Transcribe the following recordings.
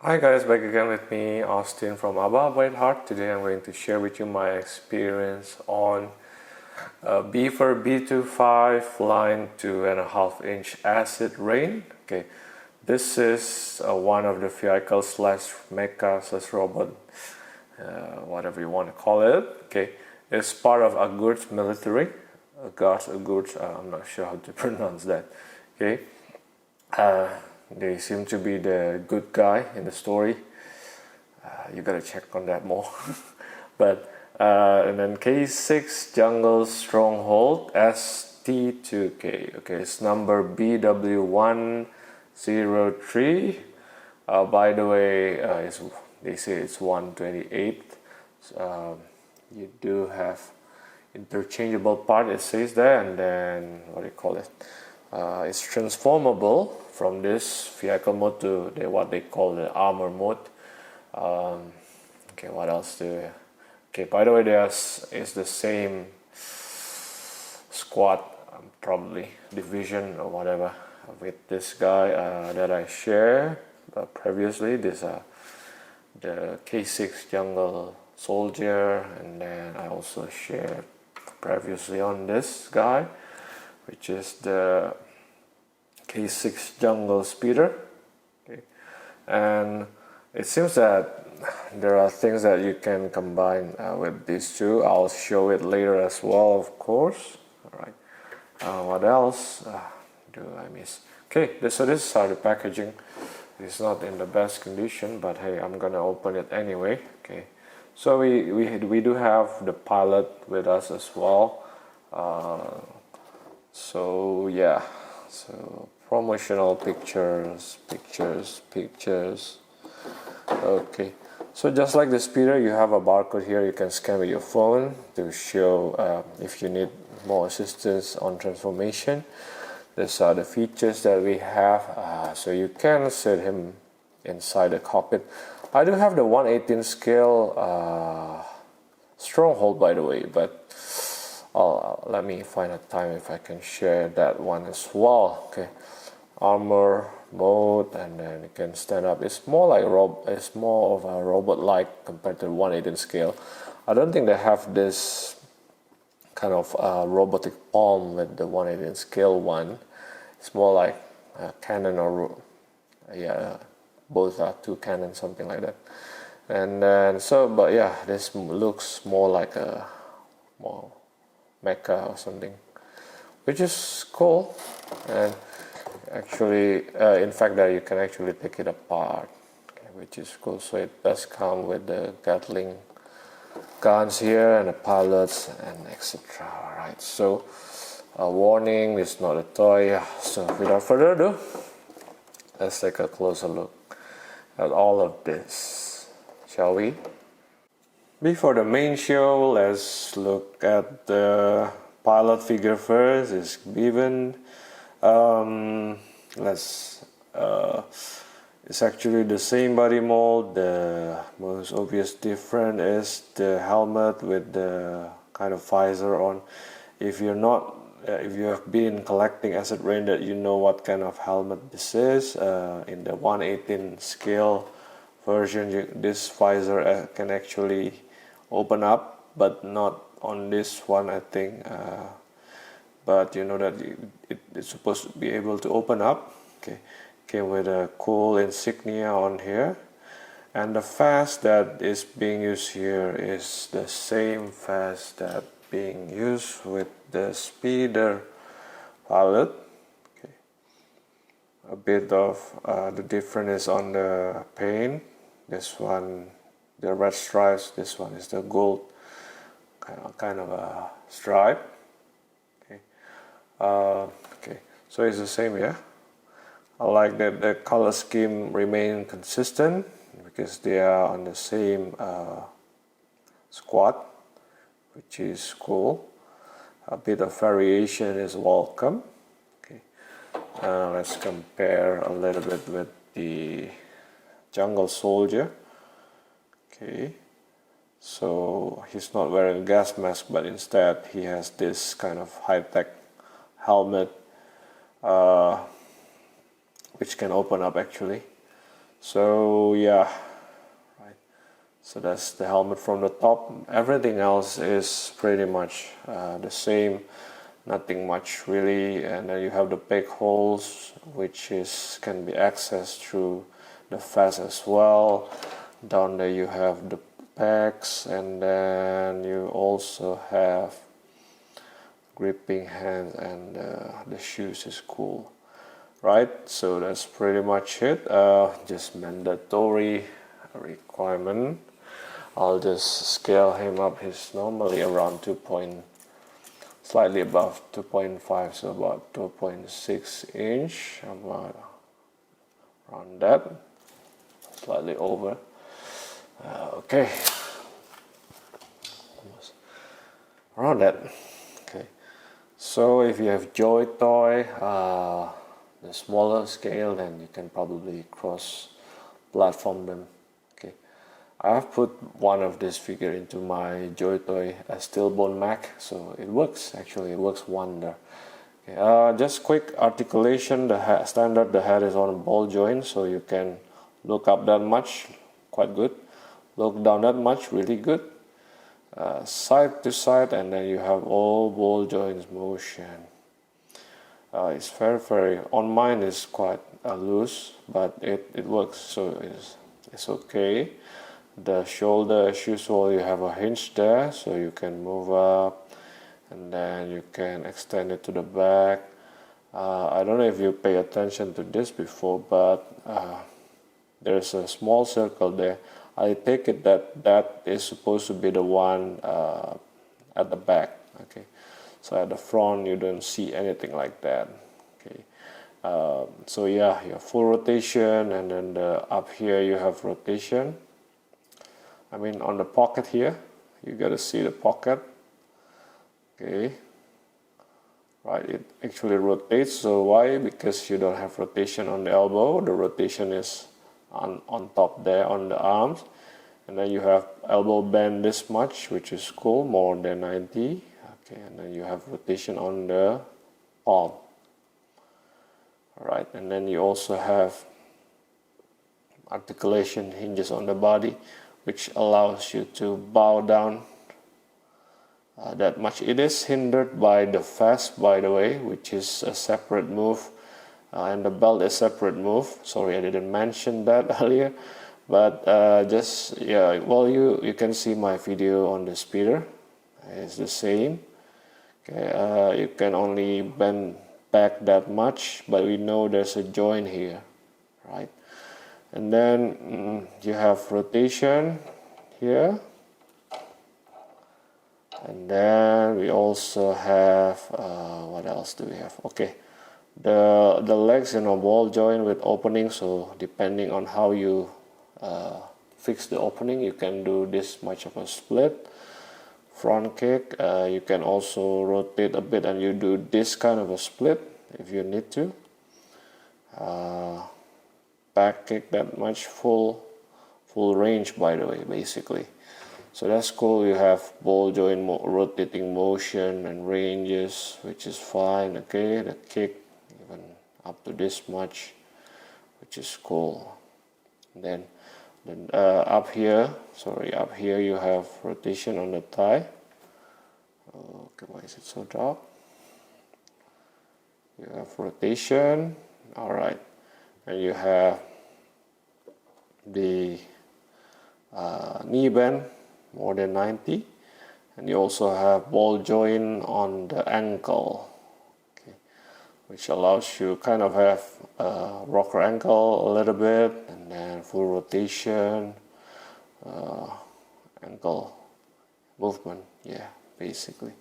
Hi guys, back again with me, Austin from Abba Heart. Today I'm going to share with you my experience on Beaver B2Five line 2.5-inch acid rain. Okay, this is one of the vehicle slash mecha slash robot, whatever you want to call it. Okay, it's part of Agurst military. Agurst, I'm not sure how to pronounce that. Okay. They seem to be the good guy in the story. You gotta check on that more. But and then K6 Jungle Stronghold ST2K. Okay, it's number BW1 03. By the way, they say it's 128. You do have interchangeable part. It says there, and then what do you call it? It's transformable from this vehicle mode to what they call the armor mode. Okay, what else do? Okay, by the way, it's the same squad, probably division or whatever, with this guy that I shared previously. This the K6 Jungle Soldier, and then I also shared previously on this guy, which is the K6 Jungle Speeder. Okay. And it seems that there are things that you can combine with these two. I'll show it later as well, of course. Alright. What else do I miss? Okay, so this is how the packaging. It's not in the best condition, but hey, I'm gonna open it anyway. Okay, so we do have the pilot with us as well. So yeah, so promotional pictures. Okay, so just like the speeder, you have a barcode here. You can scan with your phone to show if you need more assistance on transformation. These are the features that we have. So you can set him inside the cockpit. I do have the 1/18 scale Stronghold, by the way, but let me find a time if I can share that one as well. Okay, armor mode, and then it can stand up. It's more like it's more of a robot-like compared to the 1/18 scale. I don't think they have this kind of robotic palm with the 1/18 scale one. It's more like a cannon or both are two cannons, something like that. And then but yeah, this looks more like a more mecha or something, which is cool. And actually, in fact, that you can actually take it apart, okay, which is cool. So it does come with the Gatling guns here and the pilots and etc. Alright, so a warning, it's not a toy. So without further ado, let's take a closer look at all of this, shall we? Before the main show, let's look at the pilot figure first. It's Beaver. It's actually the same body mold. The most obvious difference is the helmet with the kind of visor on. If you have been collecting acid rain, that you know what kind of helmet this is. In the 1/18 scale version, this visor can actually open up, but not on this one, I think. But you know that it's supposed to be able to open up. Okay, came with a cool insignia on here, and the fast that is being used here is the same fast that being used with the speeder pilot. Okay, a bit of the difference is on the paint. This one, the red stripes. This one is the gold kind of a stripe. Okay, so it's the same, yeah. I like that the color scheme remain consistent because they are on the same squad, which is cool. A bit of variation is welcome. Okay, let's compare a little bit with the Jungle Soldier. Okay, so he's not wearing a gas mask, but instead he has this kind of high-tech helmet, which can open up actually. So yeah, right. So that's the helmet from the top. Everything else is pretty much the same, nothing much really. And then you have the peg holes, which can be accessed through the vest as well. Down there you have the pegs, and then you also have gripping hands, and the shoes is cool, right? So that's pretty much it. Just mandatory requirement. I'll just scale him up. He's normally around slightly above 2.5, so about 2.6 inch, about around that, slightly over. Okay, around that. Okay, so if you have Joy Toy, the smaller scale, then you can probably cross platform them. Okay, I have put one of this figure into my Joy Toy Stillbone Mac, so it works. Actually, it works wonder. Okay, just quick articulation. The head is on a ball joint, so you can look up that much, quite good. Look down that much, really good. Side to side, and then you have all ball joints motion. It's very on mine is quite loose, but it works, so it's okay. The shoe sole, you have a hinge there, so you can move up, and then you can extend it to the back. I don't know if you pay attention to this before, but there's a small circle there. I take it that is supposed to be the one at the back. Okay, so at the front you don't see anything like that. Okay, so yeah, you have full rotation, and then up here you have rotation. I mean, on the pocket here, you gotta see the pocket. Okay, right, it actually rotates. So why? Because you don't have rotation on the elbow. The rotation is on top there on the arms, and then you have elbow bend this much, which is cool, more than 90. Okay, and then you have rotation on the palm. Alright, and then you also have articulation hinges on the body, which allows you to bow down that much. It is hindered by the vest, by the way, which is a separate move. And the belt is separate move. Sorry, I didn't mention that earlier, but just yeah, well, you can see my video on the speeder. It's the same. Okay, you can only bend back that much, but we know there's a joint here, right? And then you have rotation here, and then we also have what else do we have? Okay. The legs in a ball joint with opening, so depending on how you fix the opening, you can do this much of a split front kick. You can also rotate a bit and you do this kind of a split if you need to. Back kick that much, full range, by the way, basically. So that's cool. You have ball joint rotating motion and ranges, which is fine. Okay, the kick up to this much, which is cool. Then up here you have rotation on the thigh. Okay, why is it so dark? You have rotation. All right, and you have the knee bend more than 90, and you also have ball joint on the ankle, which allows you kind of have rocker ankle a little bit, and then full rotation, ankle movement, yeah, basically.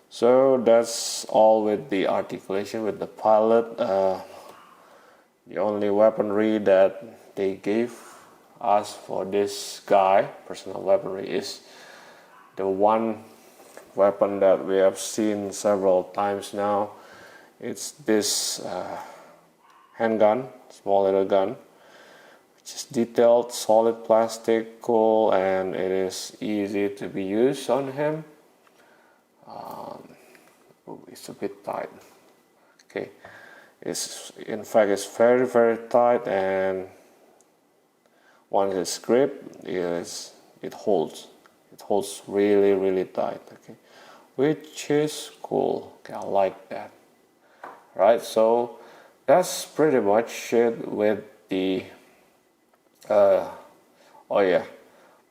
So that's all with the articulation with the Pilot. The only weaponry that they gave us for this guy, personal weaponry, is the one weapon that we have seen several times now. It's this handgun, small little gun, which is detailed, solid plastic, cool, and it is easy to be used on him. It's a bit tight. Okay, in fact it's very tight, and once it's gripped, it holds really tight. Okay, which is cool. Okay, I like that. Right, so that's pretty much it with the oh yeah,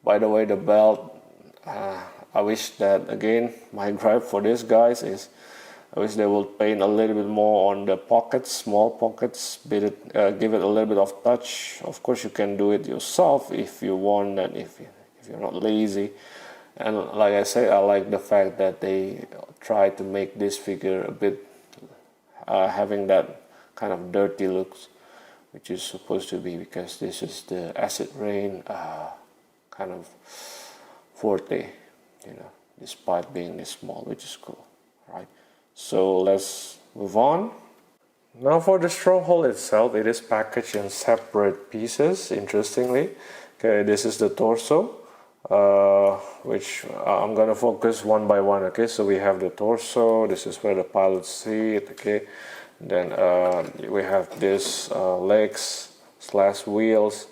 by the way, the belt, I wish that, again, my gripe for this, guys, is I wish they would paint a little bit more on the pockets, small pockets, give it a little bit of touch. Of course, you can do it yourself if you want, and if you're not lazy. And like I say, I like the fact that they try to make this figure a bit having that kind of dirty looks, which is supposed to be, because this is the acid rain kind of forte, despite being this small, which is cool, right? So let's move on. Now for the Stronghold itself, it is packaged in separate pieces, interestingly. Okay, this is the torso, which I'm gonna focus one by one. Okay, so we have the torso, this is where the pilot sit. Okay, then we have this legs / wheels.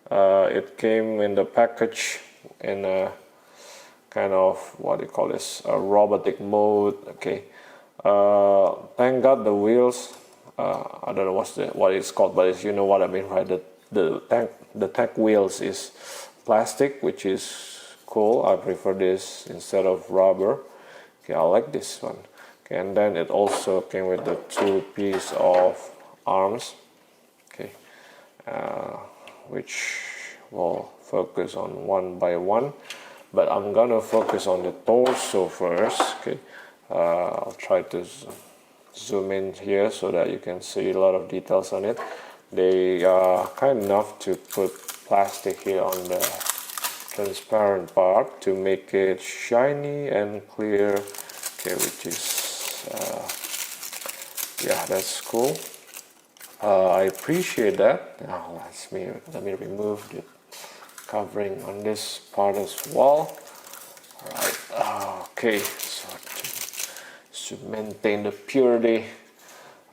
It came in the package in a kind of, what do you call this, a robotic mode. Okay, thank God the wheels, I don't know what it's called, but it's, you know what I mean, right? The tank wheels is plastic, which is cool. I prefer this instead of rubber. Okay, I like this one. Okay, and then it also came with the 2 piece of arms. Okay, which we'll focus on one by one, but I'm gonna focus on the torso first. Okay, I'll try to zoom in here so that you can see a lot of details on it. They are kind enough to put plastic here on the transparent part to make it shiny and clear. Okay, which is yeah, that's cool. I appreciate that. Now let me remove the covering on this part as well. Alright, okay, so to maintain the purity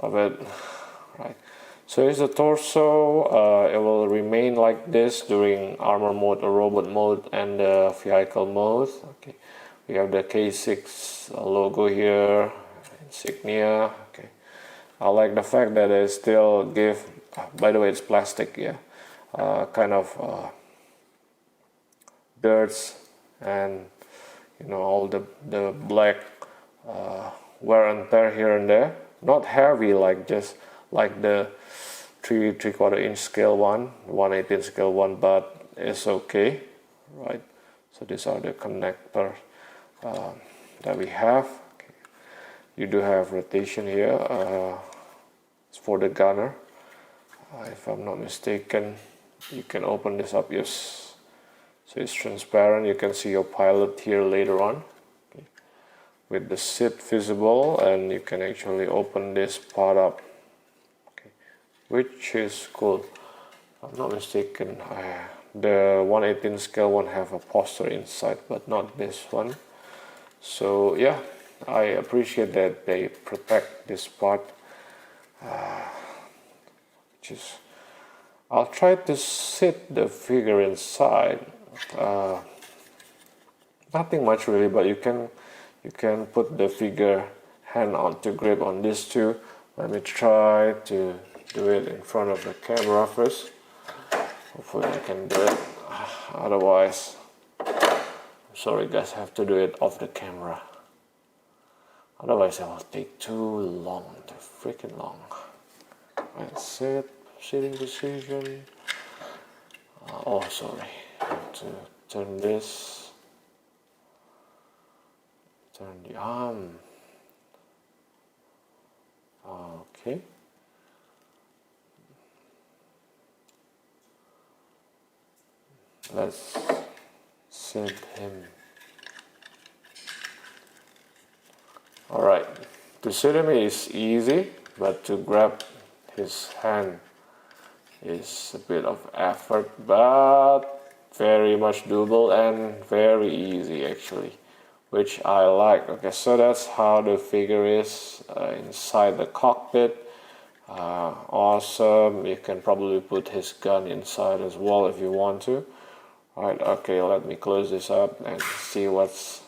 of it. Right, so here's the torso. It will remain like this during armor mode or robot mode and the vehicle mode. Okay, we have the K6 logo here, insignia. Okay, I like the fact that they still give, by the way, it's plastic, yeah, kind of dirts and all the black wear and tear here and there. Not heavy, like just like the 3/4 inch scale one, 1/18 scale one, but it's okay, right? So these are the connectors that we have. Okay. You do have rotation here. It's for the gunner. If I'm not mistaken, you can open this up. Yes, so it's transparent. You can see your pilot here later on, okay, with the seat visible, and you can actually open this part up, okay, which is cool. If I'm not mistaken, the 1/18 scale one have a poster inside, but not this one. So yeah, I appreciate that they protect this part. I'll try to sit the figure inside. Nothing much really, but you can put the figure hand on to grip on this too. Let me try to do it in front of the camera first. Hopefully I can do it. Otherwise, I'm sorry guys, I have to do it off the camera. Otherwise it will take too long, too freaking long. That's it. Sitting position. Oh, sorry. I have to turn this. Turn the arm. Okay. Let's set him. Alright. To set him is easy, but to grab his hand is a bit of effort, but very much doable and very easy actually, which I like. Okay, so that's how the figure is inside the cockpit. Awesome. You can probably put his gun inside as well if you want to. Alright, okay, let me close this up and see what's...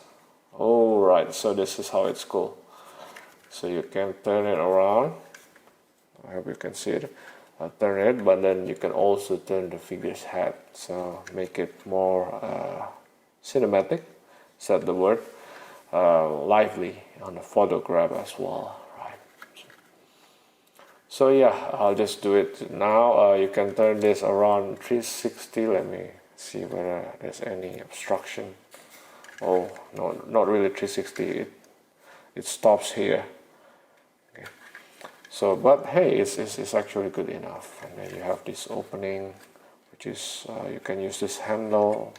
Alright, so this is how it's cool. So you can turn it around. I hope you can see it. Turn it, but then you can also turn the figure's head. So make it more cinematic, is that the word? Lively on the photograph as well. Right. So yeah, I'll just do it now. You can turn this around 360. Let me see whether there's any obstruction. Oh, no, not really 360. It stops here. Okay. So, but hey, it's actually good enough. And then you have this opening, which is you can use this handle.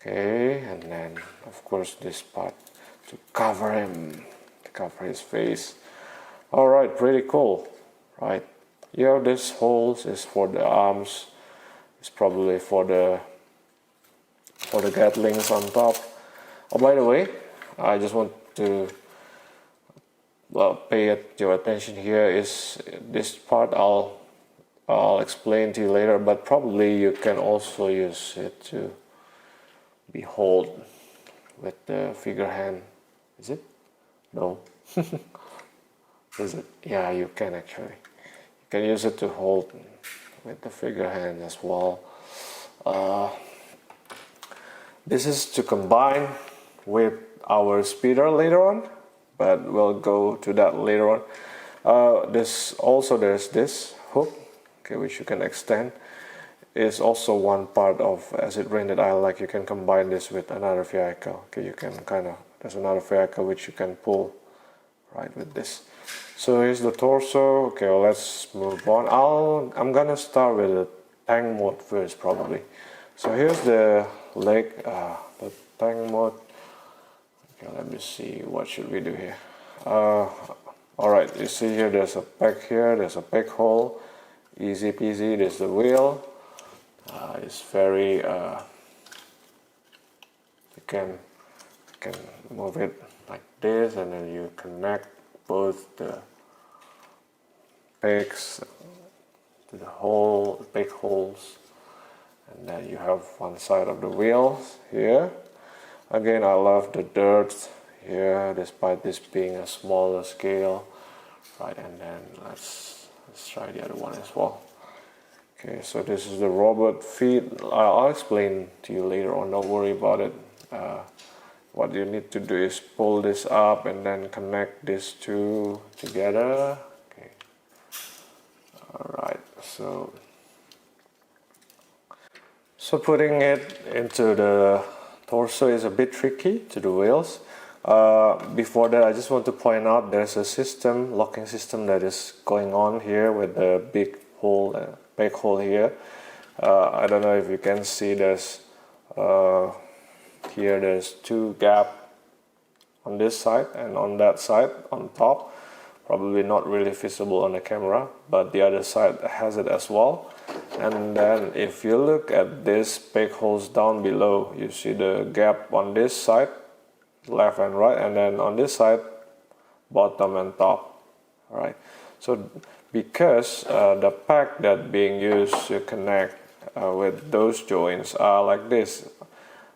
Okay, and then of course this part to cover him, to cover his face. All right, pretty cool, right? Yeah, this holes is for the arms. It's probably for the gatlings on top. Oh, by the way, I just want to pay your attention here. Is this part I'll explain to you later, but probably you can also use it to behold with the figure hand. Is it? No. Is it? Yeah, you can actually. You can use it to hold with the figure hand as well. This is to combine with our speeder later on, but we'll go to that later on. There's this hook, okay, which you can extend. Is also one part of Acid Rain that I like. You can combine this with another vehicle. Okay, you can there's another vehicle which you can pull right with this. So here's the torso. Okay, well, let's move on. I'm gonna start with the tank mode first probably. So here's the leg, the tank mode. Okay, let me see, what should we do here? Alright, you see here there's a pack here, there's a pack hole. Easy peasy, there's the wheel. It's very you can move it like this, and then you connect both the pegs to the peg holes, and then you have one side of the wheels here. Again, I love the dirt here, despite this being a smaller scale, right? And then let's try the other one as well. Okay, so this is the robot feet. I'll explain to you later on, don't worry about it. What you need to do is pull this up and then connect these two together. Okay. Alright, so putting it into the torso is a bit tricky to the wheels. Before that, I just want to point out there's a locking system that is going on here with the big hole, big hole here. I don't know if you can see there's here there's two gaps on this side and on that side on top. Probably not really visible on the camera, but the other side has it as well. And then if you look at this big holes down below, you see the gap on this side, left and right, and then on this side, bottom and top. All right. So because the pack that being used to connect with those joints are like this,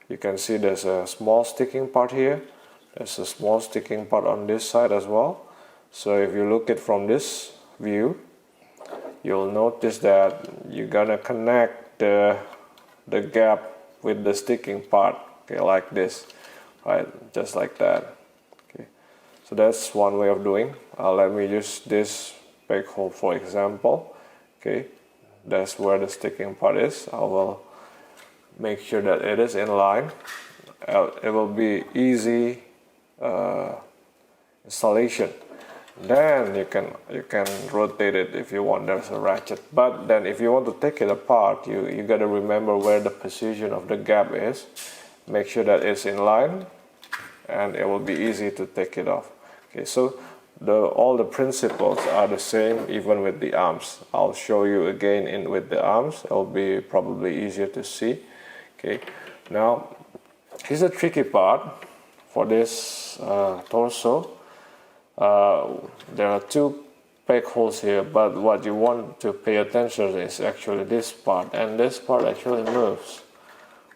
you can see there's a small sticking part here. There's a small sticking part on this side as well. So if you look at from this view, you'll notice that you're gonna connect the gap with the sticking part, okay, like this, right, just like that. Okay, so that's one way of doing. Let me use this peg hole for example. Okay, that's where the sticking part is. I will make sure that it is in line. It will be easy installation. Then you can rotate it if you want. There's a ratchet, but then if you want to take it apart, you got to remember where the position of the gap is. Make sure that it's in line, and it will be easy to take it off. Okay, so all the principles are the same even with the arms. I'll show you again with the arms. It'll be probably easier to see. Okay, now here's the tricky part for this torso. There are two peg holes here, but what you want to pay attention to is actually this part, and this part actually moves,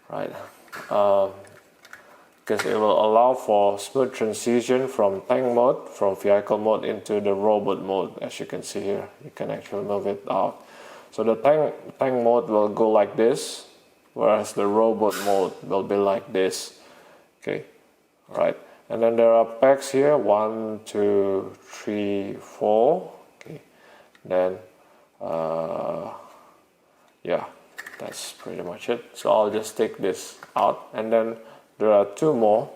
right? Because it will allow for smooth transition from tank mode, from vehicle mode into the robot mode. As you can see here, you can actually move it out. So the tank mode will go like this, whereas the robot mode will be like this. Okay, right. And then there are pegs here, 1, 2, 3, 4. Okay, then yeah, that's pretty much it. So I'll just take this out, and then there are 2 more,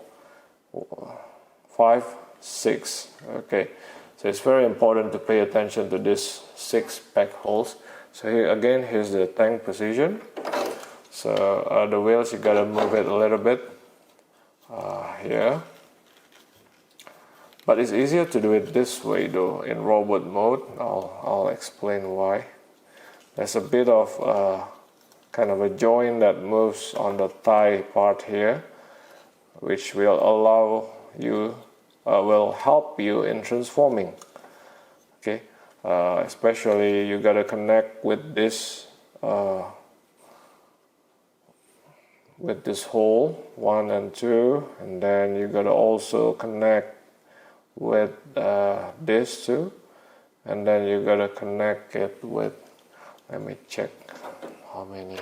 5, 6. Okay, so it's very important to pay attention to these 6 peg holes. So here again, here's the tank position. So the wheels, you gotta move it a little bit here. But it's easier to do it this way though, in robot mode. I'll explain why. There's a bit of kind of a joint that moves on the thigh part here, which will allow you, will help you in transforming. Okay, especially you gotta connect with this hole 1 and 2, and then you gotta also connect with this too, and then you gotta connect it with, let me check how many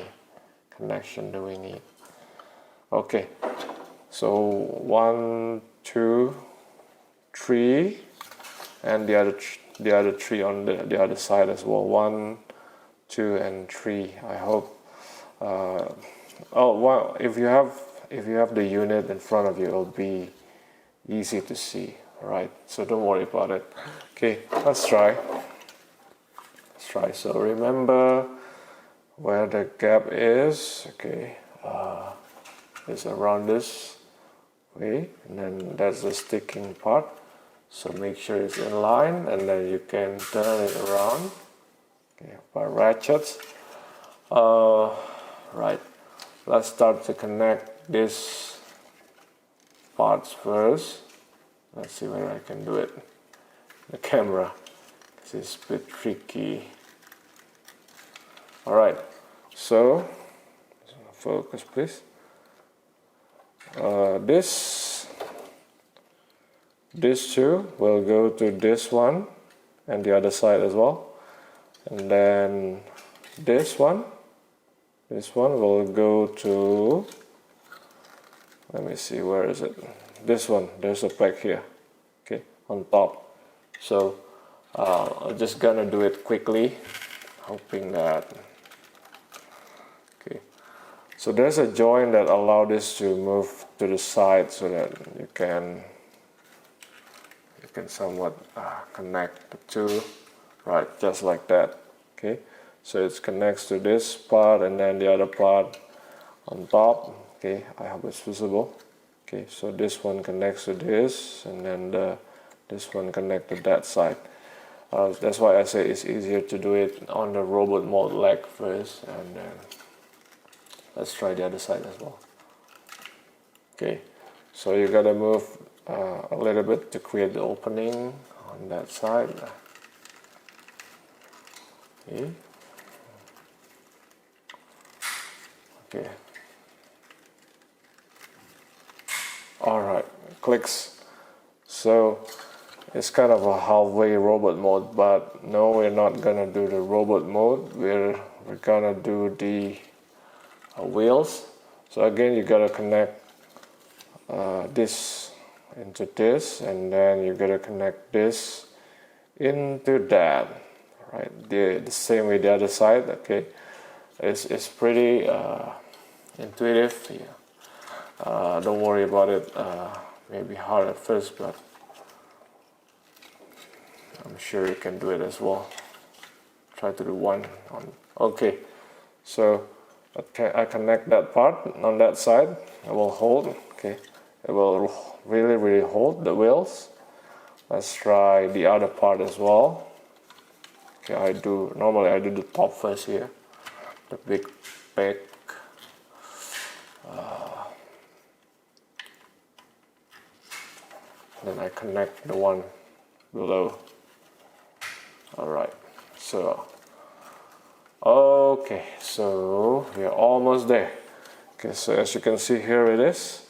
connection do we need. Okay, so 1, 2, 3, and the other 3 on the other side as well. 1, 2, and 3. I hope. Oh well, if you have the unit in front of you, it'll be easy to see, right? So don't worry about it. Okay, let's try. So remember where the gap is. Okay, it's around this way, and then that's the sticking part. So make sure it's in line, and then you can turn it around. Okay, by ratchets. Right. Let's start to connect these parts first. Let's see where I can do it. The camera. This is a bit tricky. Alright, so focus please. This two will go to this one and the other side as well. And then this one will go to, let me see, where is it? This one, there's a peg here, okay, on top. So I'm just gonna do it quickly, hoping that, okay. So there's a joint that allows this to move to the side so that you can somewhat connect the two, right, just like that, okay. So it connects to this part and then the other part on top. Okay, I hope it's visible. Okay, so this one connects to this, and then this one connects to that side. That's why I say it's easier to do it on the robot mode leg first, and then let's try the other side as well. Okay, so you gotta move a little bit to create the opening on that side. Okay. Okay. Alright, clicks. So it's kind of a halfway robot mode, but no, we're not gonna do the robot mode. We're gonna do the wheels. So again, you gotta connect this into this, and then you gotta connect this into that. Right, the same way the other side. Okay. It's pretty intuitive. Yeah. Don't worry about it. Maybe hard at first, but I'm sure you can do it as well. Try to do one on. Okay, so I connect that part on that side. I will hold. Okay, it will really hold the wheels. Let's try the other part as well. Okay, normally I do the top first here. The big peg. Then I connect the one below. Alright, so okay, so we are almost there. Okay, so as you can see, here it is.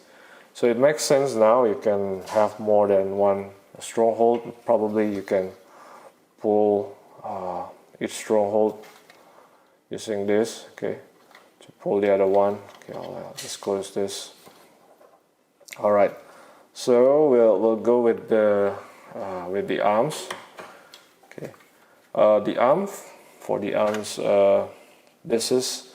So it makes sense now. You can have more than one stronghold. Probably you can pull each stronghold using this. Okay, to pull the other one. Okay, I'll just close this. All right, so we'll go with the arms. Okay, for the arms, this is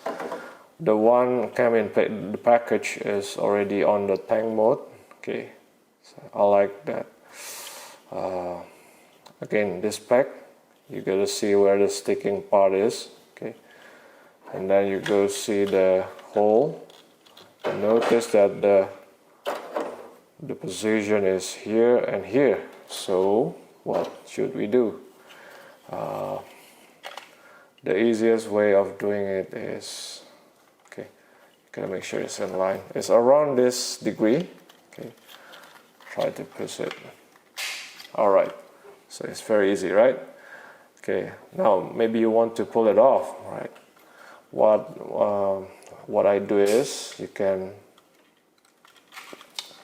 the one came in the package is already on the tank mode. Okay, so I like that. Again, this pack, you gotta see where the sticking part is. Okay, and then you go see the hole. And notice that the position is here and here. So what should we do? The easiest way of doing it is, okay, you gotta make sure it's in line. It's around this degree. Okay, try to push it. All right, so it's very easy, right? Okay, now maybe you want to pull it off, right? What I do is you can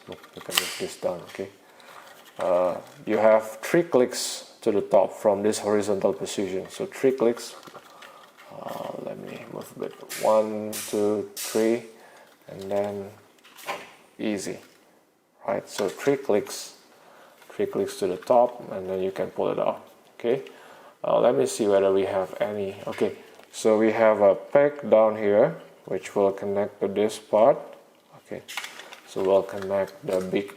move this down. Okay, you have 3 clicks to the top from this horizontal position. So 3 clicks. Let me move a bit. 1, 2, 3, and then easy, right? So 3 clicks to the top, and then you can pull it off. Okay. Let me see whether we have any. Okay. So we have a pack down here, which will connect to this part. Okay. So we'll connect the big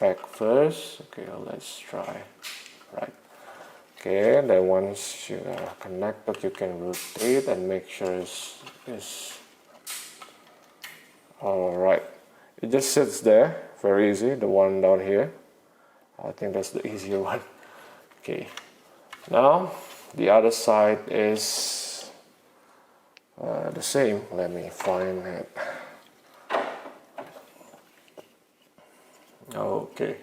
pack first. Okay. Let's try. Right. Okay, then once you are connected, you can rotate and make sure it's alright. It just sits there, very easy, the one down here. I think that's the easier one. Okay, now the other side is the same. Let me find it. Okay.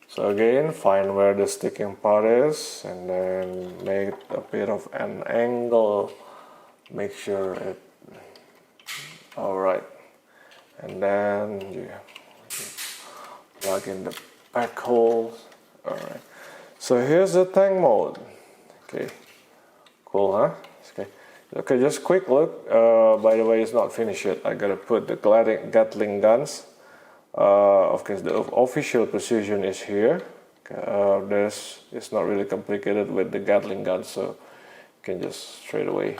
So again, find where the sticking part is, and then make a bit of an angle. Make sure it. All right, and then you plug in the back holes. All right. So here's the tank mode. Okay. Cool, huh? Okay. Okay. Just quick look. By the way, it's not finished yet. I gotta put the Gatling guns. Of course, the official position is here. It's not really complicated with the Gatling gun, so you can just straight away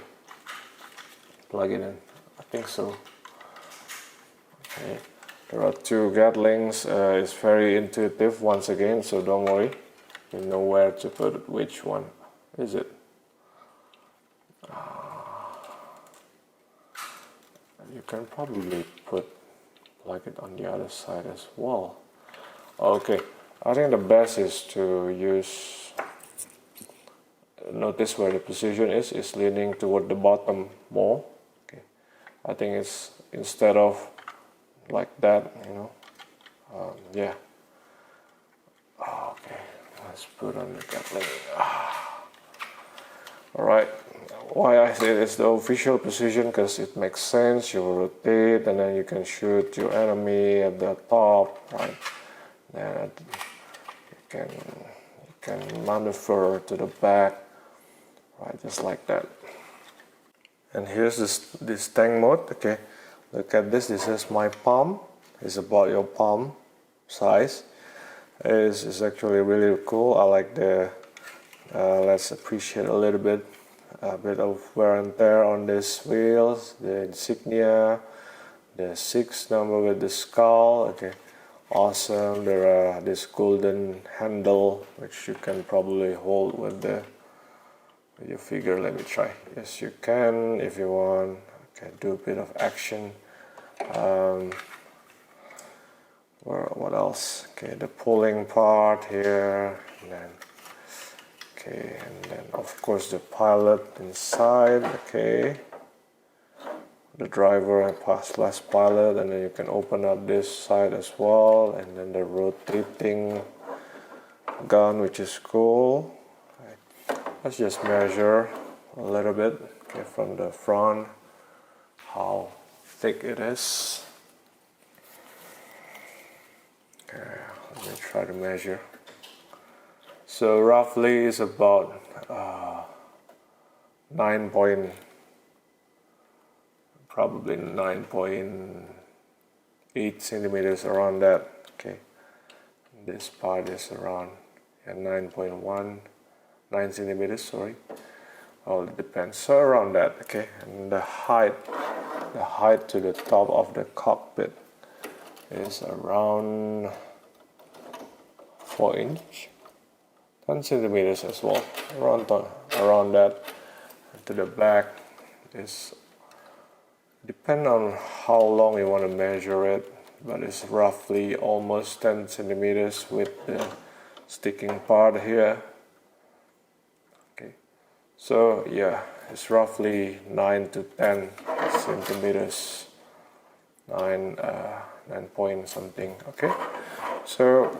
plug it in. I think so. Okay. There are 2 Gatlings. It's very intuitive once again, so don't worry. You know where to put it. Which one is it? You can probably plug it on the other side as well. Okay, I think the best is to use, notice where the position is leaning toward the bottom more. Okay, I think it's instead of like that, you know. Yeah. Okay, let's put on the Gatling. Alright, why I say it's the official position, because it makes sense. You rotate and then you can shoot your enemy at the top, right? Then you can maneuver to the back, right, just like that. And here's this tank mode. Okay, look at this. This is my palm. It's about your palm size. It's actually really cool. I like the. Let's appreciate a little bit of wear and tear on these wheels, the insignia, the 6 number with the skull. Okay, awesome. There are this golden handle which you can probably hold with your figure. Let me try. Yes, you can if you want. Okay, do a bit of action. What else? Okay, the pulling part here, and then. Okay, and then of course the pilot inside. Okay, the driver and slash pilot, and then you can open up this side as well, and then the rotating gun, which is cool. Right. let's just measure a little bit, okay, from the front, how thick it is. Okay, let me try to measure. So roughly is about 9.8 centimeters, around that. Okay, this part is around 9 centimeters, sorry. All depends, so around that. Okay, and the height to the top of the cockpit is around 4 inch, 10 centimeters as well, around that. And to the back is depend on how long you want to measure it, but it's roughly almost 10 centimeters with the sticking part here. Okay, so yeah, it's roughly 9 to 10 centimeters, 9 point something. Okay, so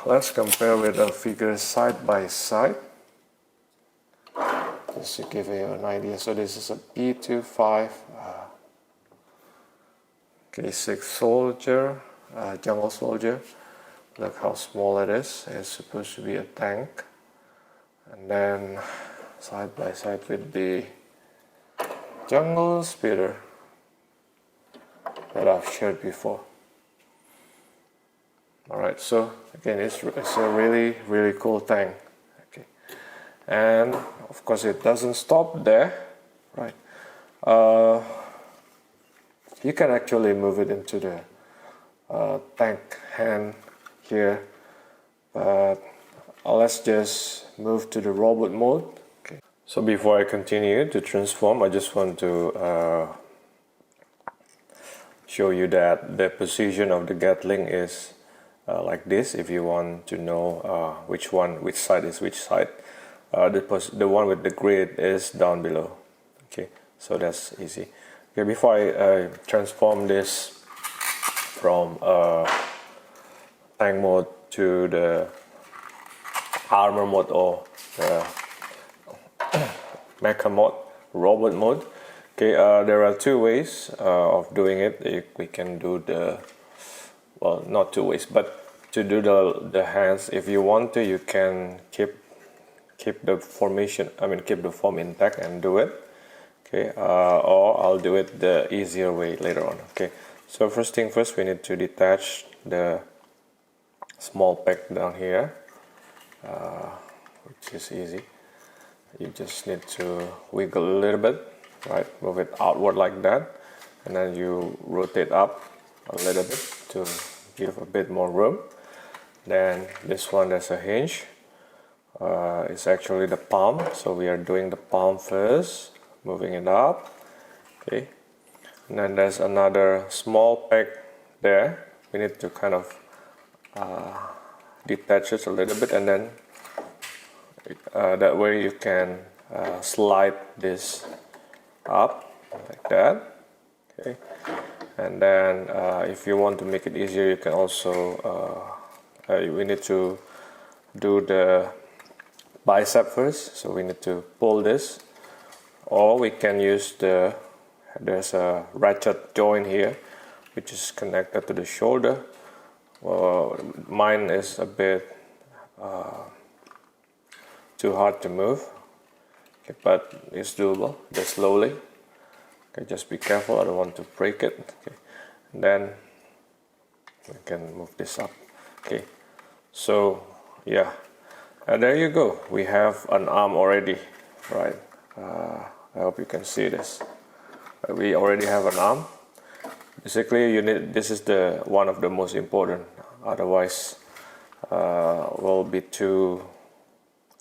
let's compare with the figures side by side, just to give you an idea. So this is a B2Five K6 soldier, jungle soldier. Look how small it is. It's supposed to be a tank. And then side by side with the jungle speeder that I've shared before. Alright, so again, it's a really cool tank. Okay, and of course it doesn't stop there, right? You can actually move it into the tank hand here, but let's just move to the robot mode. Okay. So before I continue to transform, I just want to show you that the position of the Gatling is like this. If you want to know which side is which side, the one with the grid is down below. Okay, so that's easy. Okay, before I transform this from tank mode to the armor mode or the mecha mode, robot mode. Okay, there are two ways of doing it. We can do well, not two ways, but to do the hands, if you want to, you can keep the formation, keep the form intact and do it. Okay, or I'll do it the easier way later on. Okay, so first thing first, we need to detach the small pack down here, which is easy. You just need to wiggle a little bit, right? Move it outward like that, and then you rotate up a little bit to give a bit more room. Then this one, there's a hinge. It's actually the palm, so we are doing the palm first, moving it up. Okay, and then there's another small pack there. We need to kind of detach it a little bit, and then that way you can slide this up like that. Okay, and then if you want to make it easier, you can also we need to do the bicep first, so we need to pull this, or we can use there's a ratchet joint here which is connected to the shoulder. Mine is a bit too hard to move, okay, but it's doable, just slowly. Okay, just be careful, I don't want to break it. Okay, and then we can move this up. Okay, so yeah, there you go, we have an arm already, right? I hope you can see this. We already have an arm. Basically, this is the one of the most important, otherwise will be too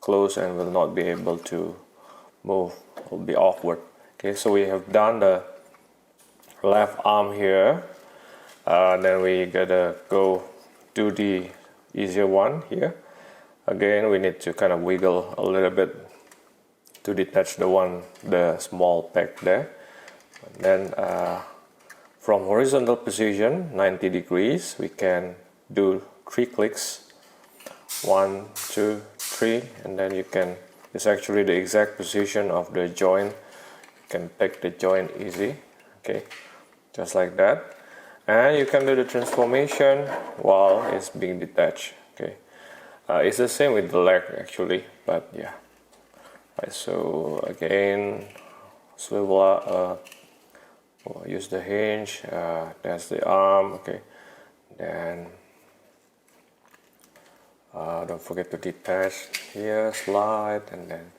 close and will not be able to move, will be awkward. Okay, so we have done the left arm here, then we gotta go do the easier one here. Again, we need to kind of wiggle a little bit to detach the small pack there. And then from horizontal position 90 degrees, we can do 3 clicks, 1, 2, 3, and then you can is actually the exact position of the joint. You can take the joint easy, okay, just like that. And you can do the transformation while it's being detached, okay. It's the same with the leg actually, but yeah. Right, so again, swivel up, use the hinge, that's the arm, okay. Then don't forget to detach here, slide, and then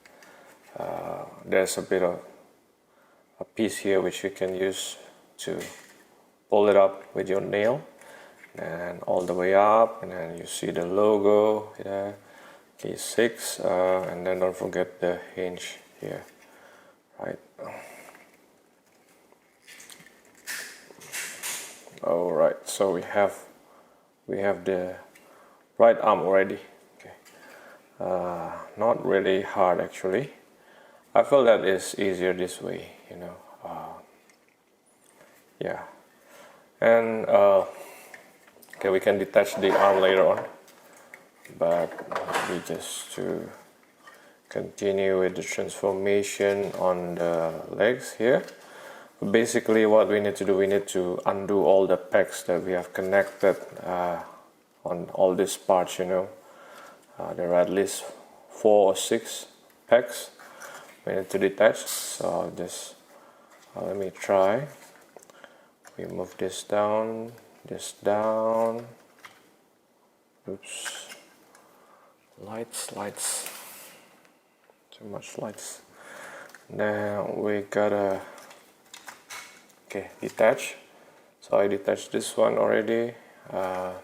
there's a bit of a piece here which you can use to pull it up with your nail, and all the way up, and then you see the logo here, key 6, and then don't forget the hinge here, right. All right, so we have the right arm already, okay. Not really hard actually. I feel that it's easier this way, you know. Yeah, and okay, we can detach the arm later on, but we just to continue with the transformation on the legs here. Basically what we need to do, we need to undo all the pegs that we have connected on all these parts, you know. There are at least 4 or 6 pegs we need to detach, so just let me try. We move this down, oops, lights, too much lights. Now we gotta, okay, detach. So I detached this one already, and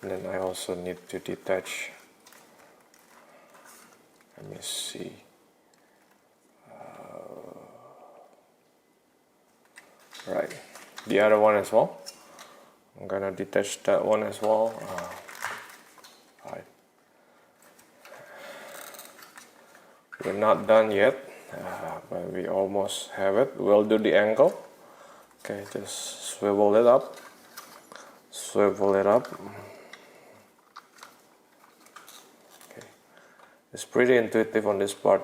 then I also need to detach, let me see, right, the other one as well. I'm gonna detach that one as well. Right. We're not done yet, but we almost have it. We'll do the angle. Okay, just swivel it up. Okay, it's pretty intuitive on this part.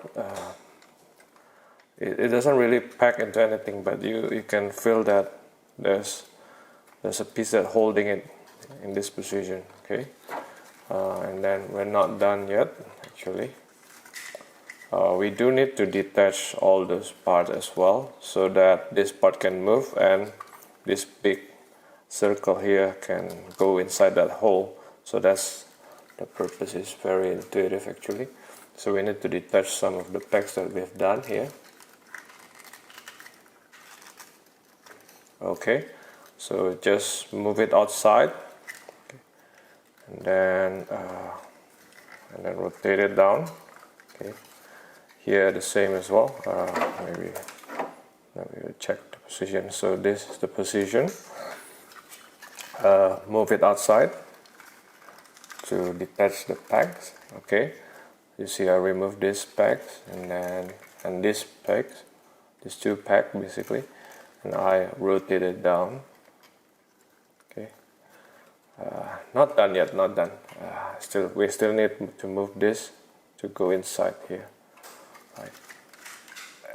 It doesn't really pack into anything, but you can feel that there's a piece that holding it in this position, okay. And then we're not done yet actually. We do need to detach all those parts as well, so that this part can move and this big circle here can go inside that hole. So that's the purpose. Is very intuitive actually. So we need to detach some of the pegs that we've done here. Okay, so just move it outside, okay. and then rotate it down. Okay, here the same as well. Maybe we'll check the position. So this is the position. Move it outside to detach the pegs. Okay, you see I remove these pegs and these pegs, these 2 pegs basically. And I rotate it down. Okay, not done yet, not done. We still need to move this to go inside here. Right.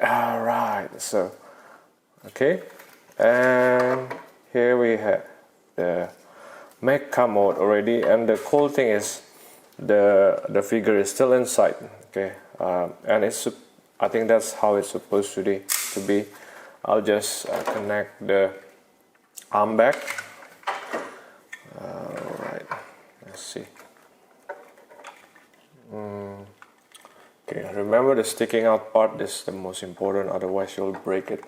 All right. So, okay, and here we have the mecha mode already. And the cool thing is the figure is still inside. Okay, and I think that's how it's supposed to be. I'll just connect the arm back. Alright, let's see. Okay, remember the sticking out part is the most important, otherwise you'll break it.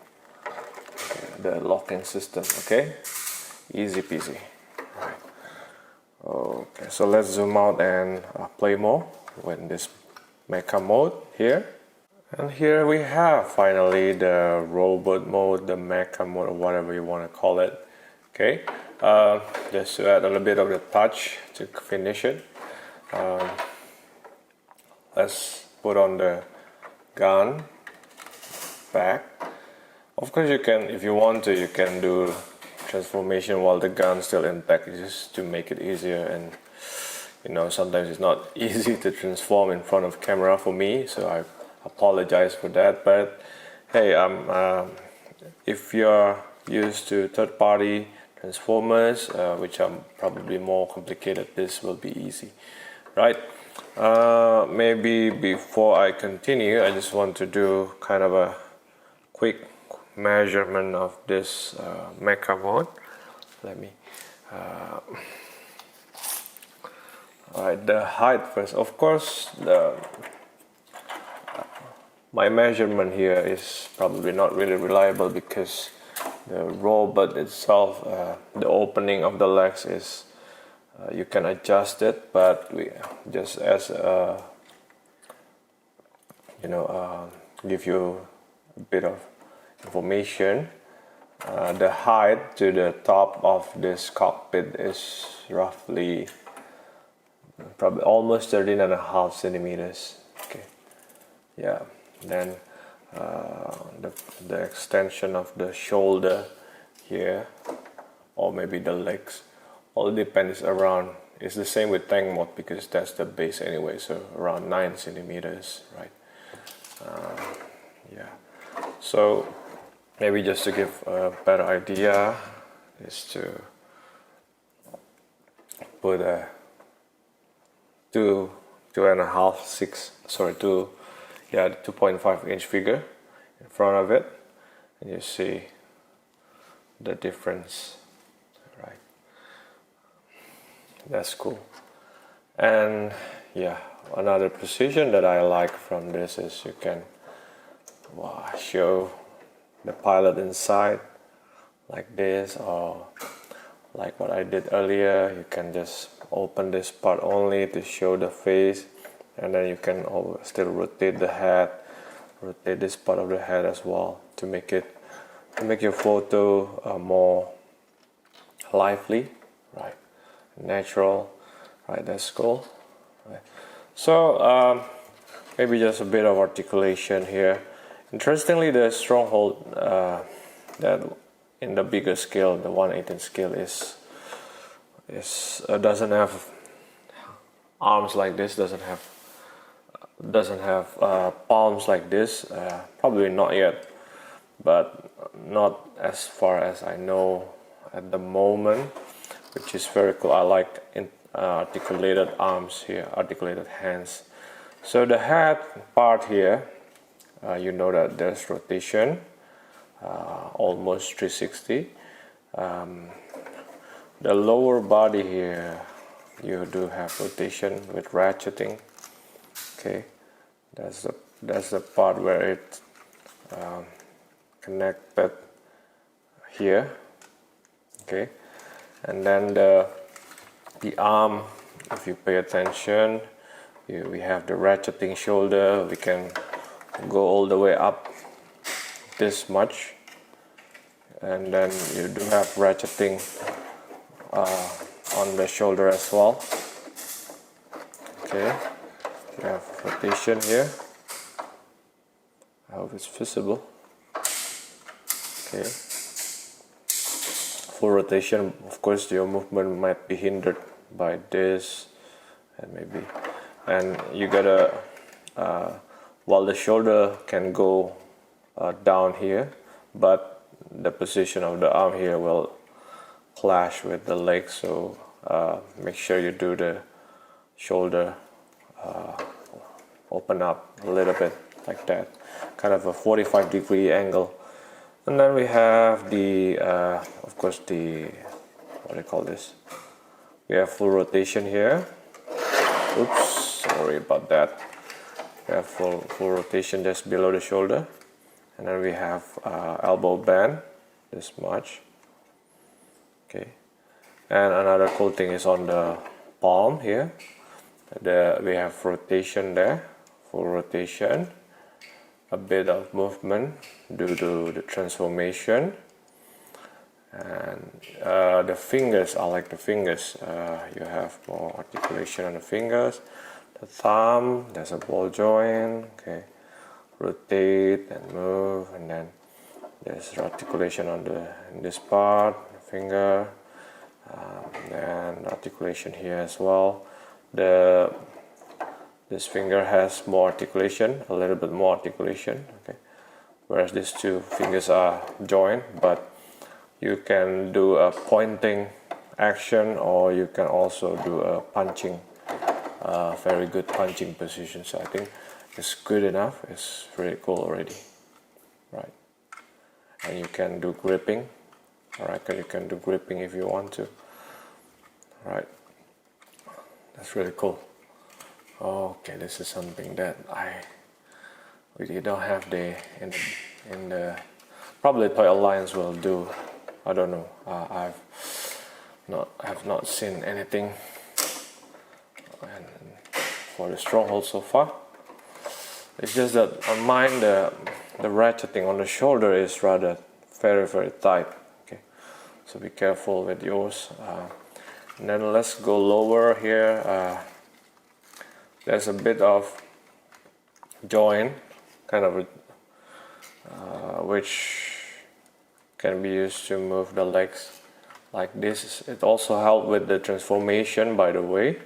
Okay, the locking system, okay? Easy peasy. Right. Okay, so let's zoom out and play more with this mecha mode here. And here we have finally the robot mode, the mecha mode, or whatever you want to call it. Okay, just to add a little bit of the touch to finish it. Let's put on the gun back. Of course, you can, if you want to, you can do transformation while the gun's still intact, just to make it easier and you know, sometimes it's not easy to transform in front of camera for me, so I apologize for that. But hey, if you're used to third-party transformers, which are probably more complicated, this will be easy, right? Maybe before I continue, I just want to do kind of a quick measurement of this mecha mode. Let me alright, the height first. Of course, my measurement here is probably not really reliable because the robot itself, the opening of the legs is you can adjust it, but we just as you know, give you a bit of information. The height to the top of this cockpit is roughly probably almost 13.5 centimeters. Okay, yeah. Then the extension of the shoulder here, or maybe the legs, all depends around. It's the same with tank mode because that's the base anyway, so around 9 centimeters, right? Yeah. So maybe just to give a better idea is to put a 2.5 inch figure in front of it, and you see the difference, right? That's cool. And yeah, another precision that I like from this is you can show the pilot inside like this, or like what I did earlier, you can just open this part only to show the face, and then you can still rotate the head, rotate this part of the head as well to make your photo more lively, right? Natural, right? That's cool, right? So maybe just a bit of articulation here. Interestingly, the Stronghold that in the bigger scale, the 1/18 scale, doesn't have arms like this, doesn't have palms like this. Probably not yet, but not as far as I know at the moment, which is very cool. I like articulated arms here, articulated hands. So the head part here, you know that there's rotation, almost 360. The lower body here, you do have rotation with ratcheting. Okay, that's the part where it connected here. Okay, and then the arm, if you pay attention, we have the ratcheting shoulder. We can go all the way up this much, and then you do have ratcheting on the shoulder as well. Okay, you have rotation here. I hope it's visible. Okay, full rotation. Of course, your movement might be hindered by this, and you gotta while the shoulder can go down here, but the position of the arm here will clash with the leg, so make sure you do the shoulder open up a little bit like that, kind of a 45-degree angle. And then we have the of course the, what do you call this, we have full rotation here. Oops, sorry about that. We have full rotation just below the shoulder, and then we have elbow band this much. Okay, and another cool thing is on the palm here. We have rotation there, full rotation, a bit of movement due to the transformation, and the fingers, I like the fingers. You have more articulation on the fingers. The thumb, there's a ball joint. Okay, rotate and move, and then there's articulation on in this part, the finger, and articulation here as well. this finger has more articulation, a little bit more articulation, okay, whereas these two fingers are joined. But you can do a pointing action, or you can also do a punching, very good punching position. So I think it's good enough. It's really cool already, right? And you can do gripping. Alright, you can do gripping if you want to. Alright, that's really cool. Okay, this is something that I really don't have in the probably Toy Alliance will do. I don't know. I've not seen anything for the Stronghold so far. It's just that on mine the ratcheting on the shoulder is rather very tight. Okay, so be careful with yours. And then let's go lower here. There's a bit of joint, kind of which can be used to move the legs like this. It also helps with the transformation, by the way.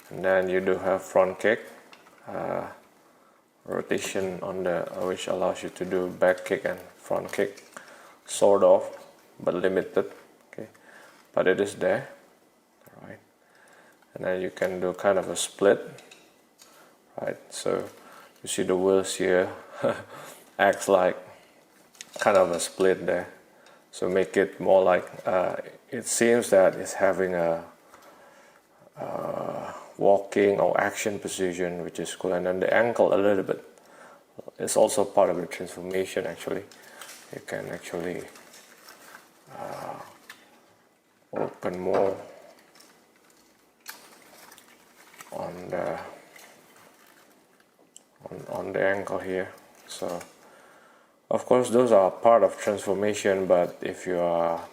And then you do have front kick, rotation on the which allows you to do back kick and front kick, sort of, but limited. Okay, but it is there. All right, and then you can do kind of a split. Right, so you see the wheels here acts like kind of a split there, so make it more like it seems that it's having a walking or action position, which is cool. And then the ankle a little bit, it's also part of the transformation. Actually, you can actually open more on the ankle here. So of course those are part of transformation, but if you are,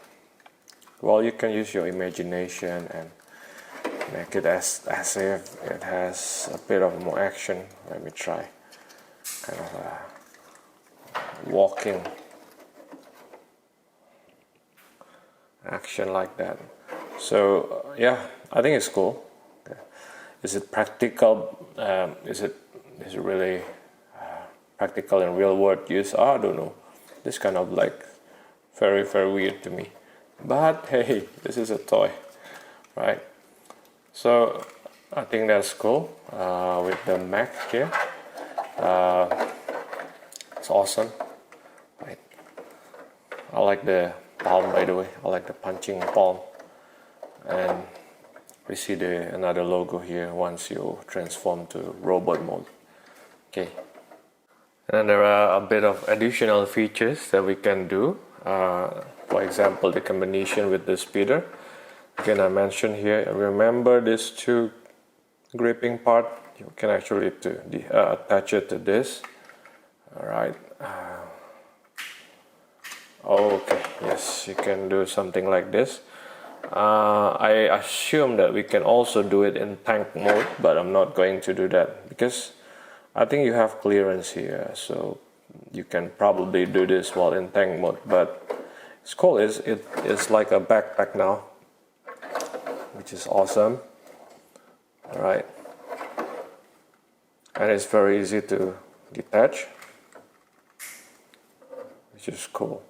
well, you can use your imagination and make it as if it has a bit of more action. Let me try kind of a walking action like that. So yeah, I think it's cool. Okay. Is it practical? Is it really practical in real world use? I don't know. This kind of like very weird to me. But hey, this is a toy, right? So I think that's cool with the Mac here. It's awesome. Right. I like the palm, by the way. I like the punching palm. And we see another logo here once you transform to robot mode. Okay. And then there are a bit of additional features that we can do. For example, the combination with the speeder. Again, I mentioned here, remember these two gripping part, you can actually attach it to this. Alright. Okay, yes, you can do something like this. I assume that we can also do it in tank mode, but I'm not going to do that because I think you have clearance here, so you can probably do this while in tank mode. But it's cool, it's like a backpack now, which is awesome. Alright, and it's very easy to detach, which is cool.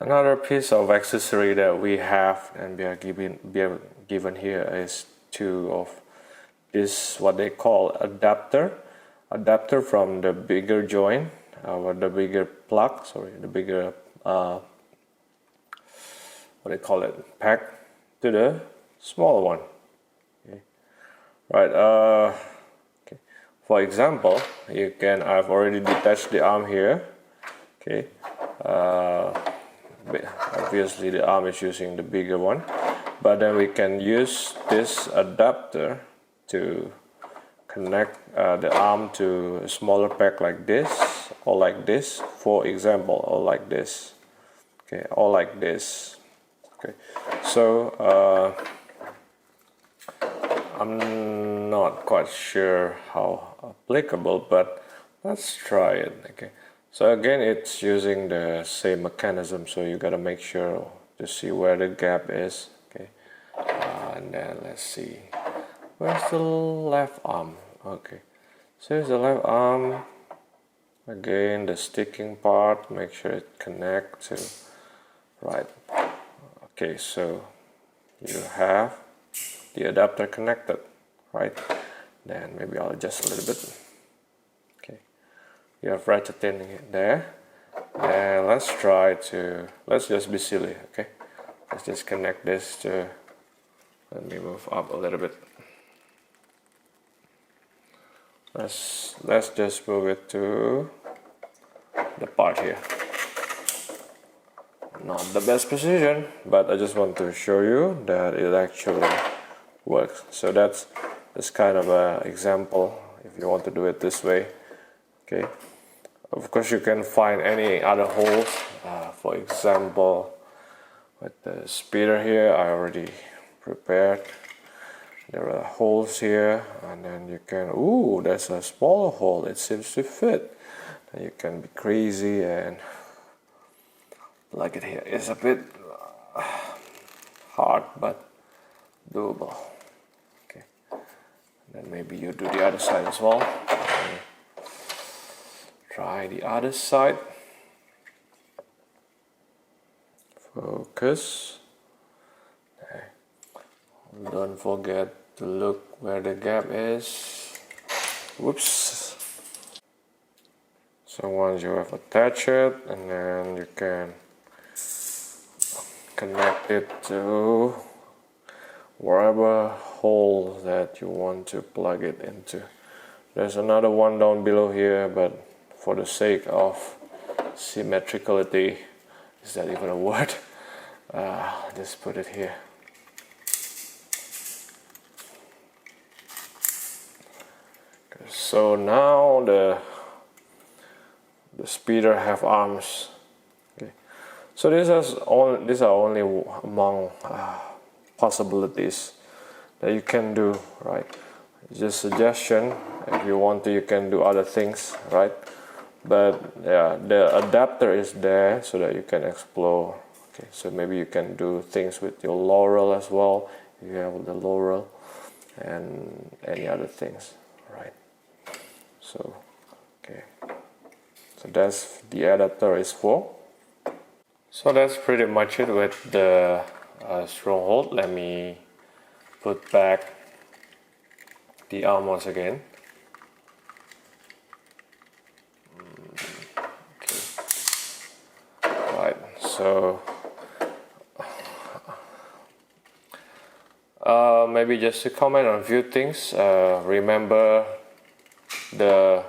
Another piece of accessory that we have and we are given here is two of this, what they call adapter from the bigger joint, or the bigger plug, the bigger what they call it, pack, to the smaller one. Okay. Right. Okay. For example, I've already detached the arm here. Okay. Obviously the arm is using the bigger one, but then we can use this adapter to connect the arm to a smaller pack like this, or like this, for example, or like this. Okay, or like this. Okay, so I'm not quite sure how applicable, but let's try it. Okay, so again, it's using the same mechanism, so you gotta make sure to see where the gap is. Okay, and then let's see, Where's the left arm? Okay, so here's the left arm. Again, the sticking part, make sure it connects to right. Okay, so you have the adapter connected, right? Then maybe I'll adjust a little bit. Okay, you have ratchet in there. And let's just be silly, okay? Let's just connect this to, let me move up a little bit. Let's just move it to the part here. Not the best position, but I just want to show you that it actually works. So that's kind of an example if you want to do it this way. Okay, of course you can find any other holes. For example, with the speeder here, I already prepared. There are holes here, and then you can, ooh, there's a smaller hole, it seems to fit. And you can be crazy and plug it here. It's a bit hard, but doable. Okay, and then maybe you do the other side as well. Try the other side. Focus. Okay. Don't forget to look where the gap is. Whoops. So once you have attached it, and then you can connect it to wherever hole that you want to plug it into. There's another one down below here, but for the sake of symmetricality, is that even a word? Just put it here. So now the speeder have arms. Okay. So these are only among possibilities that you can do, right? Just suggestion. If you want to, you can do other things, right? But yeah, the adapter is there so that you can explore. Okay, so maybe you can do things with your Laurel as well. You have the Laurel and any other things, right? So, okay. So that's the adapter is for. So that's pretty much it with the Stronghold. Let me put back the arm once again. Okay. Right. So maybe just to comment on a few things. Remember the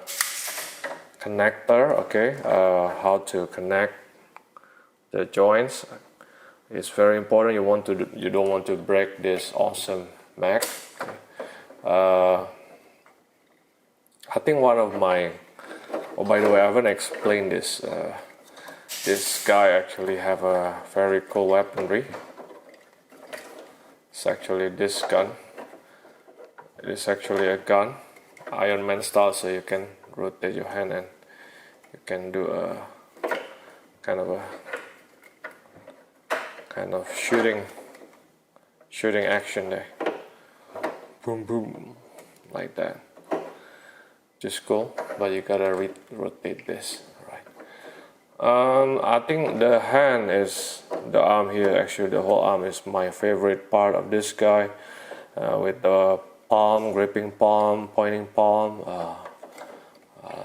connector, okay? How to connect the joints. It's very important. You don't want to break this awesome Mac. Okay. I think one of my, oh, by the way, I haven't explained this. This guy actually have a very cool weaponry. It's actually this gun. It is actually a gun, Iron Man style, so you can rotate your hand and you can do a kind of shooting action there. Boom boom, like that. Just cool, but you gotta rotate this, right? I think the hand is the arm here. Actually, the whole arm is my favorite part of this guy, with the palm, gripping palm, pointing palm,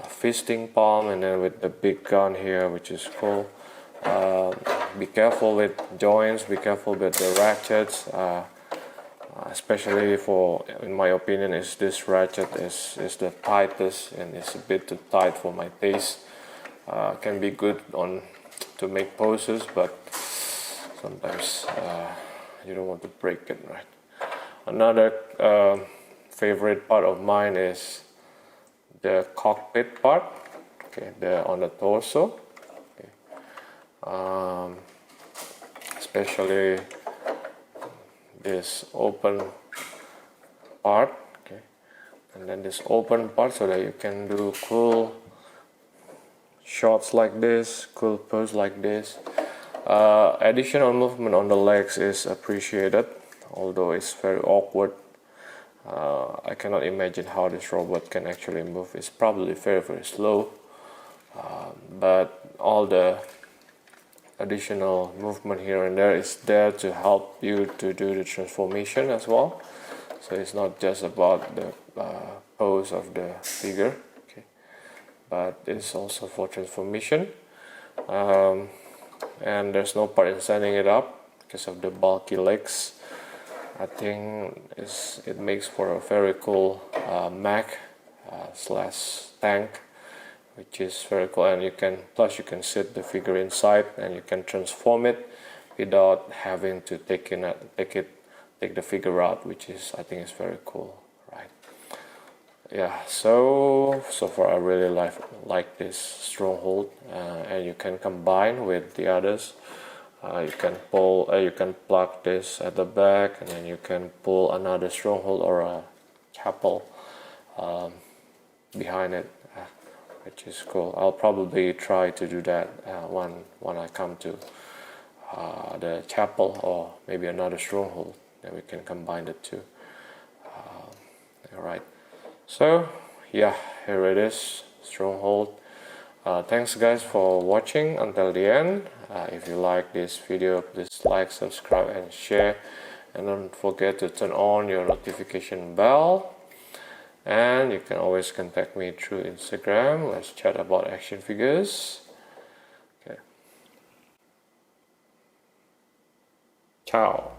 fisting palm, and then with the big gun here, which is cool. Be careful with joints. Be careful with the ratchets. Especially for, in my opinion, this ratchet is the tightest, and it's a bit too tight for my taste. Can be good to make poses, but sometimes you don't want to break it, right? Another favorite part of mine is the cockpit part, okay, on the torso, okay. Especially this open part, okay, and then this open part, so that you can do cool shots like this, cool pose like this. Additional movement on the legs is appreciated, although it's very awkward I cannot imagine how this robot can actually move. It's probably very slow, but all the additional movement here and there is there to help you to do the transformation as well. So it's not just about the pose of the figure, okay, but it's also for transformation. And there's no part in standing it up because of the bulky legs. I think it makes for a very cool mech slash tank, which is very cool. And you can sit the figure inside and you can transform it without having to take the figure out, which is, I think, is very cool, right? Yeah, so far I really like this Stronghold, and you can combine with the others. You can plug this at the back, and then you can pull another Stronghold or a chapel behind it, which is cool. I'll probably try to do that when I come to the chapel, or maybe another Stronghold. Then we can combine the two. Alright, so yeah, here it is, Stronghold. Thanks guys for watching until the end. If you like this video, please like, subscribe and share, and don't forget to turn on your notification bell. And you can always contact me through Instagram. Let's chat about action figures. Okay, ciao.